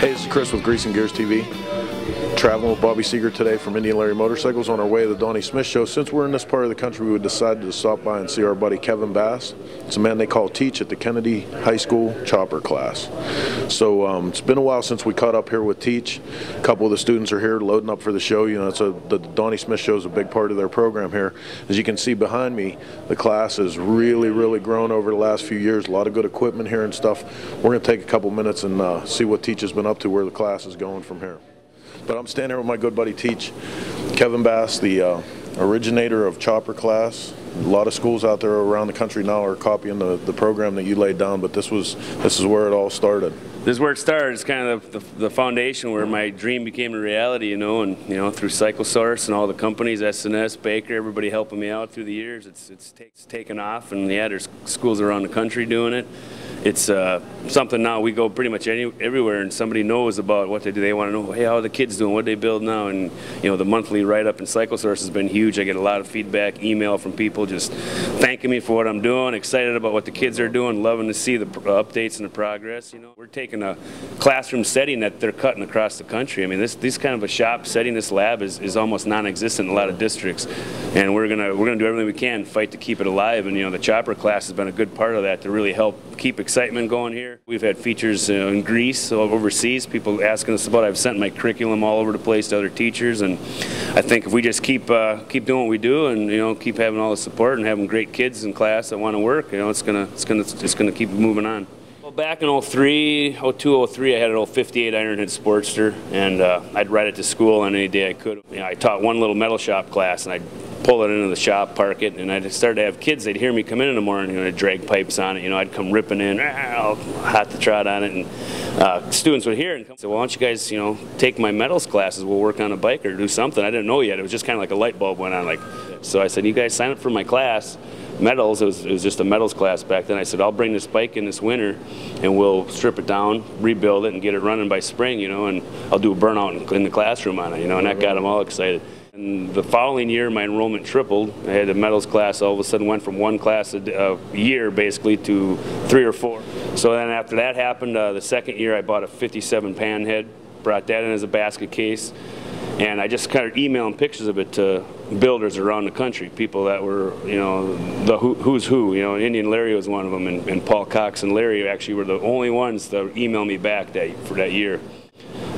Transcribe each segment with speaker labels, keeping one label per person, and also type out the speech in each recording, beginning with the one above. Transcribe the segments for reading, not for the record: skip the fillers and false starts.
Speaker 1: Hey, this is Chris with Grease and Gears TV. Traveling with Bobby Seeger today from Indian Larry Motorcycles on our way to the Donnie Smith Show. Since we're in this part of the country, we decided to stop by and see our buddy Kevin Bass. It's a man they call Teach at the Kennedy High School chopper class. So it's been a while since we caught up here with Teach. A couple of the students are here loading up for the show. You know, the Donnie Smith Show is a big part of their program here. As you can see behind me, the class has really grown over the last few years. A lot of good equipment here and stuff. We're going to take a couple minutes and see what Teach has been up to, where the class is going from here. But I'm standing here with my good buddy Teach, Kevin Bass, the originator of chopper class. A lot of schools out there around the country now are copying the program that you laid down, but this is where it all started.
Speaker 2: This is where it started. It's kind of the foundation where my dream became a reality, you know, and through CycleSource and all the companies, SNS, Baker, everybody helping me out through the years. It's taken off, and yeah, there's schools around the country doing it. It's something now we go pretty much everywhere, and somebody knows about what they do. They want to know, hey, how are the kids doing? What do they build now? And the monthly write-up in CycleSource has been huge. I get a lot of feedback, email from people just thanking me for what I'm doing, excited about what the kids are doing, loving to see the updates and the progress. We're taking a classroom setting that they're cutting across the country. I mean, this kind of a shop setting, this lab is almost non-existent in a lot of districts, and we're gonna do everything we can, fight to keep it alive. And the chopper class has been a good part of that to really help keep excitement going here. We've had features in Greece, overseas, people asking us about it. I've sent my curriculum all over the place to other teachers, and I think if we just keep doing what we do, and keep having all the support and having great kids in class that want to work, it's gonna keep moving on. Well, back in 03, 03, I had an old 58 Ironhead Sportster, and I'd ride it to school on any day I could. I taught one little metal shop class, and I'd pull it into the shop, park it, and I started to have kids. They'd hear me come in the morning, and I'd drag pipes on it. I'd come ripping in, hot to trot on it, and students would hear it and say, well, why don't you guys, take my metals classes? We'll work on a bike or do something. I didn't know yet. It was just kind of like a light bulb went on. So I said, you guys sign up for my class. Metals, it was just a metals class back then. I said, I'll bring this bike in this winter, and we'll strip it down, rebuild it, and get it running by spring, and I'll do a burnout in the classroom on it, and that got them all excited. And the following year, my enrollment tripled. I had a metals class, all of a sudden went from one class a year, basically, to 3 or 4. So then after that happened, the second year I bought a 57 Panhead, brought that in as a basket case, and I just started emailing pictures of it to builders around the country, people that were, the who's who. Indian Larry was one of them, and Paul Cox and Larry actually were the only ones that emailed me back for that year.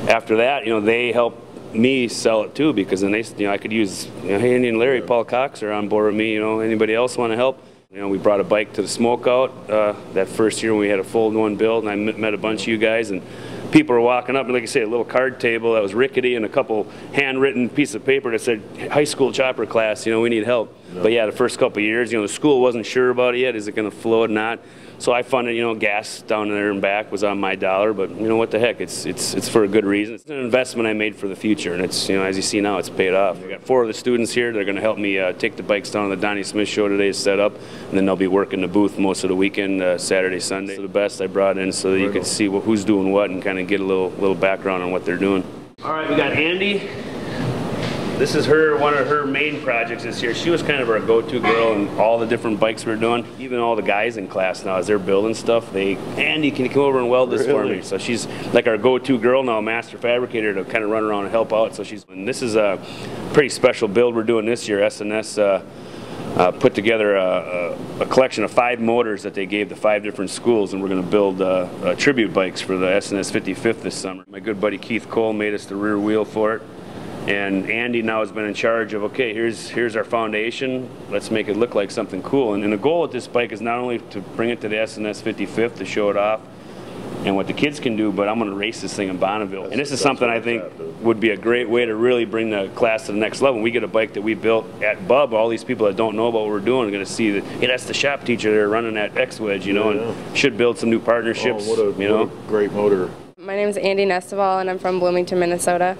Speaker 2: After that, they helped me sell it too, because then I could use, hey, Indian Larry, Paul Cox are on board with me. Anybody else want to help? We brought a bike to the smokeout that first year when we had a fold-one build, and I met a bunch of you guys, and people were walking up, and like I say, a little card table that was rickety and a couple handwritten piece of paper that said, high school chopper class, we need help. No. But yeah, the first couple of years, the school wasn't sure about it yet. Is it going to float or not? So I funded, gas down there and back was on my dollar, but what the heck, it's for a good reason. It's an investment I made for the future, and it's, as you see now, it's paid off. I got 4 of the students here. They're going to help me take the bikes down to the Donnie Smith Show today to set up, and then they'll be working the booth most of the weekend, Saturday, Sunday. So the best I brought in so that you could see who's doing what and kind of get a little background on what they're doing. All right, we got Andy. This is one of her main projects this year. She was kind of our go-to girl in all the different bikes we're doing. Even all the guys in class now, as they're building stuff, Andy, can you come over and weld this for me? So she's like our go-to girl now, master fabricator, to kind of run around and help out. And this is a pretty special build we're doing this year. SNS put together a collection of 5 motors that they gave the 5 different schools, and we're going to build tribute bikes for the SNS 55th this summer. My good buddy Keith Cole made us the rear wheel for it. And Andy now has been in charge of, okay, here's our foundation, let's make it look like something cool. And the goal with this bike is not only to bring it to the SNS 55th to show it off and what the kids can do, but I'm going to race this thing in Bonneville. And this is something I think would be a great way to really bring the class to the next level. When we get a bike that we built at Bub, all these people that don't know about what we're doing are going to see that, hey, that's the shop teacher there running that X-Wedge, and should build some new partnerships.
Speaker 1: What a great motor.
Speaker 3: My name is Andy Nesteval, and I'm from Bloomington, Minnesota.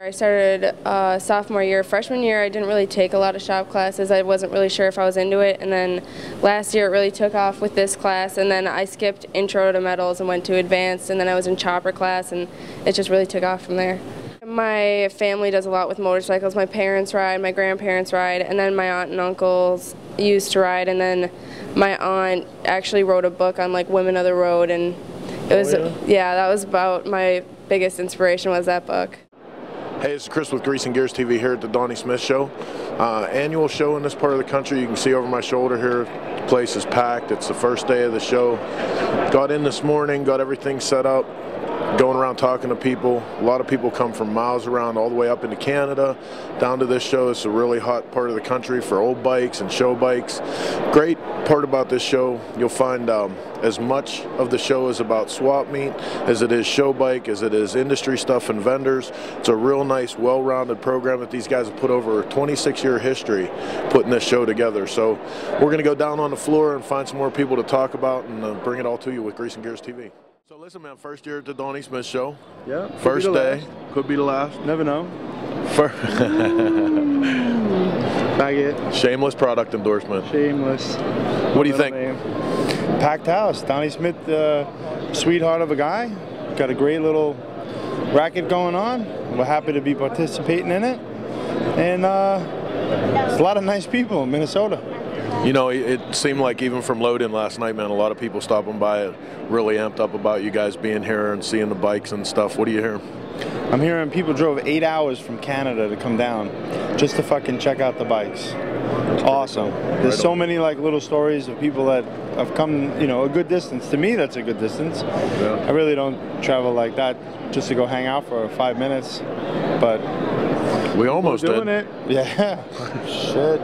Speaker 3: I started sophomore year. Freshman year, I didn't really take a lot of shop classes. I wasn't really sure if I was into it. And then last year, it really took off with this class. And then I skipped intro to metals and went to advanced. And then I was in chopper class, and it just really took off from there. My family does a lot with motorcycles. My parents ride, my grandparents ride, and then my aunt and uncles used to ride. And then my aunt actually wrote a book on like women of the road, and it was, yeah, that was about my biggest inspiration was that book.
Speaker 1: Hey, it's Chris with Grease and Gears TV here at the Donnie Smith Show. Annual show in this part of the country. You can see over my shoulder here, the place is packed. It's the first day of the show. Got in this morning, got everything set up, going around talking to people. A lot of people come from miles around, all the way up into Canada, down to this show. It's a really hot part of the country for old bikes and show bikes. Great part about this show, you'll find as much of the show is about swap meet as it is show bike, as it is industry stuff and vendors. It's a real nice, well-rounded program that these guys have put over a 26-year history putting this show together. So we're going to go down on the floor and find some more people to talk about and bring it all to you with Grease and Gears TV. So listen, man, first year at the Donnie Smith Show.
Speaker 4: Yeah.
Speaker 1: First day.
Speaker 4: Could be the last. Never know. Bag it.
Speaker 1: Shameless product endorsement.
Speaker 4: Shameless.
Speaker 1: What do you think?
Speaker 4: Packed house. Donnie Smith, sweetheart of a guy. Got a great little racket going on. We're happy to be participating in it. And there's a lot of nice people in Minnesota.
Speaker 1: You know, it seemed like even from load-in last night, man, a lot of people stopping by it, really amped up about you guys being here and seeing the bikes and stuff. What do you hear?
Speaker 4: I'm hearing people drove 8 hours from Canada to come down just to fucking check out the bikes. Awesome. There's so many like little stories of people that have come, you know, a good distance. To me, that's a good distance. Yeah. I really don't travel like that just to go hang out for 5 minutes, but
Speaker 1: we almost
Speaker 4: doing
Speaker 1: did.
Speaker 4: It. Yeah. Shit.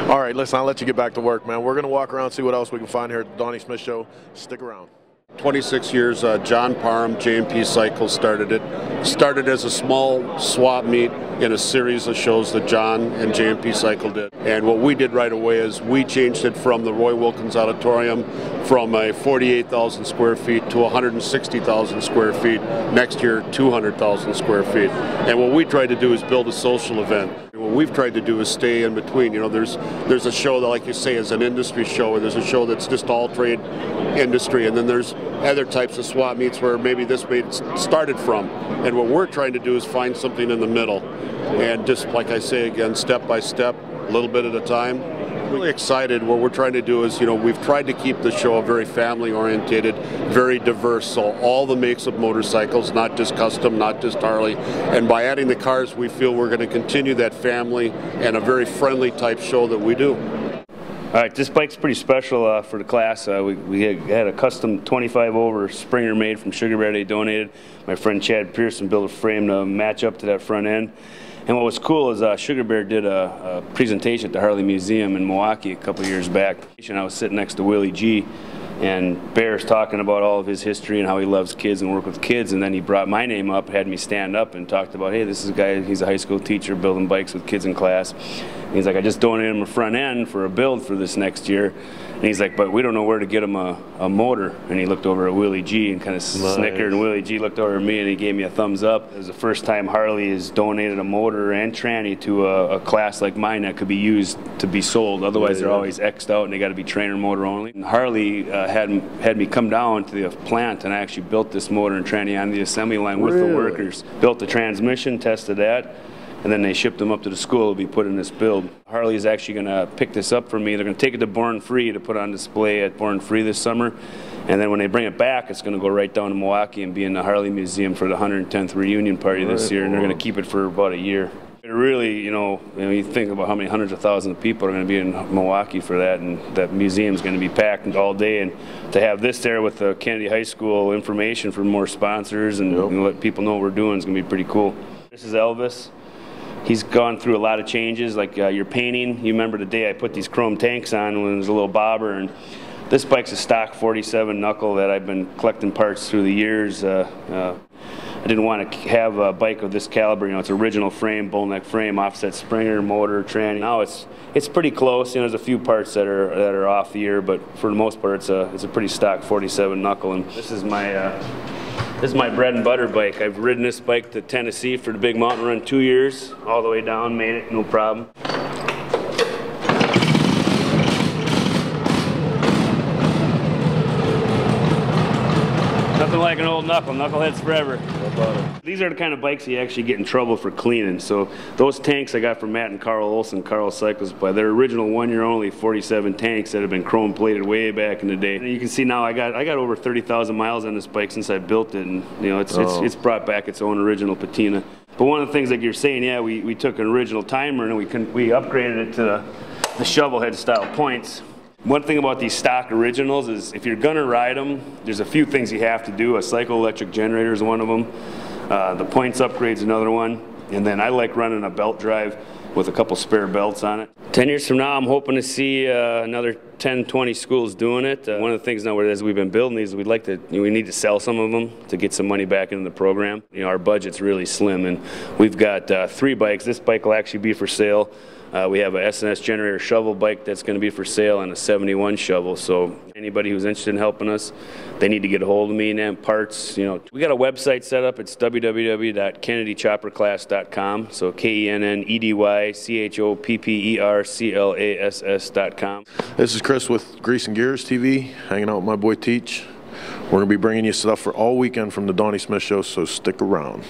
Speaker 1: All right, listen, I'll let you get back to work, man. We're going to walk around and see what else we can find here at the Donnie Smith Show. Stick around.
Speaker 5: 26 years, John Parham, J&P Cycles started it. Started as a small swap meet in a series of shows that John and J&P Cycle did. And what we did right away is we changed it from the Roy Wilkins Auditorium from a 48,000 square feet to 160,000 square feet. Next year, 200,000 square feet. And what we tried to do is build a social event. What we've tried to do is stay in between. You know, there's a show that, like you say, is an industry show, and there's a show that's just all trade industry, and then there's other types of swap meets where maybe this meet started from. And what we're trying to do is find something in the middle, and just like I say again, step by step, a little bit at a time. Really excited. What we're trying to do is, you know, we've tried to keep the show very family oriented, very diverse, so all the makes of motorcycles, not just custom, not just Harley. And by adding the cars, we feel we're going to continue that family and a very friendly type show that we do.
Speaker 2: All right, this bike's pretty special for the class. We had a custom 25 over Springer made from Sugar Bear they donated. My friend Chad Pearson built a frame to match up to that front end. And what was cool is Sugar Bear did a presentation at the Harley Museum in Milwaukee a couple years back. And I was sitting next to Willie G, and Bear's talking about all of his history and how he loves kids and work with kids, and then he brought my name up, had me stand up and talked about, hey, this is a guy, he's a high school teacher building bikes with kids in class. And he's like, I just donated him a front end for a build for this next year. And he's like, but we don't know where to get him a motor. And he looked over at Willie G and kind of snickered, and Willie G looked over at me and he gave me a thumbs up. It was the first time Harley has donated a motor and tranny to a class like mine that could be used to be sold. Otherwise, they're always X'd out and they got to be trainer motor only. And Harley had me come down to the plant, and I actually built this motor and tranny on the assembly line with the workers. Built the transmission, tested that, and then they shipped them up to the school to be put in this build. Harley is actually going to pick this up for me. They're going to take it to Born Free to put on display at Born Free this summer. And then when they bring it back, it's going to go right down to Milwaukee and be in the Harley Museum for the 110th reunion party this year. And they're going to keep it for about a year. It really, you know, you think about how many hundreds of thousands of people are going to be in Milwaukee for that, and that museum is going to be packed all day. And to have this there with the Kennedy High School information for more sponsors and let people know what we're doing is going to be pretty cool. This is Elvis. He's gone through a lot of changes, like your painting. You remember the day I put these chrome tanks on when it was a little bobber, and this bike's a stock 47 knuckle that I've been collecting parts through the years. I didn't want to have a bike of this caliber. You know, it's original frame, bullneck frame, offset Springer, motor, tranny. Now it's pretty close. You know, there's a few parts that are off the ear, but for the most part, it's a pretty stock 47 knuckle. And this is my bread and butter bike. I've ridden this bike to Tennessee for the big mountain run 2 years, all the way down, made it, no problem. Nothing like an old knuckle. Knuckleheads forever. What about it? These are the kind of bikes you actually get in trouble for cleaning. So those tanks I got from Matt and Carl Olson, Carl Cycle Supply. They're original 1-year only 47 tanks that have been chrome plated way back in the day. And you can see now I got over 30,000 miles on this bike since I built it, and you know it's brought back its own original patina. But one of the things, like you're saying, yeah, we took an original timer and we upgraded it to the shovel head style points. One thing about these stock originals is if you're gonna ride them, there's a few things you have to do. A cycle electric generator is one of them. The points upgrade's another one. And then I like running a belt drive with a couple spare belts on it. 10 years from now, I'm hoping to see another 10, 20 schools doing it. One of the things now, as we've been building these, we need to sell some of them to get some money back into the program. You know, our budget's really slim, and we've got 3 bikes. This bike will actually be for sale. We have a S&S generator shovel bike that's going to be for sale, and a 71 shovel. So anybody who's interested in helping us, they need to get a hold of me and parts. You know, we got a website set up. It's www.kennedychopperclass.com. So KennedyChopperclass.com.
Speaker 1: This is Chris with Grease and Gears TV, hanging out with my boy Teach. We're going to be bringing you stuff for all weekend from the Donnie Smith Show, so stick around.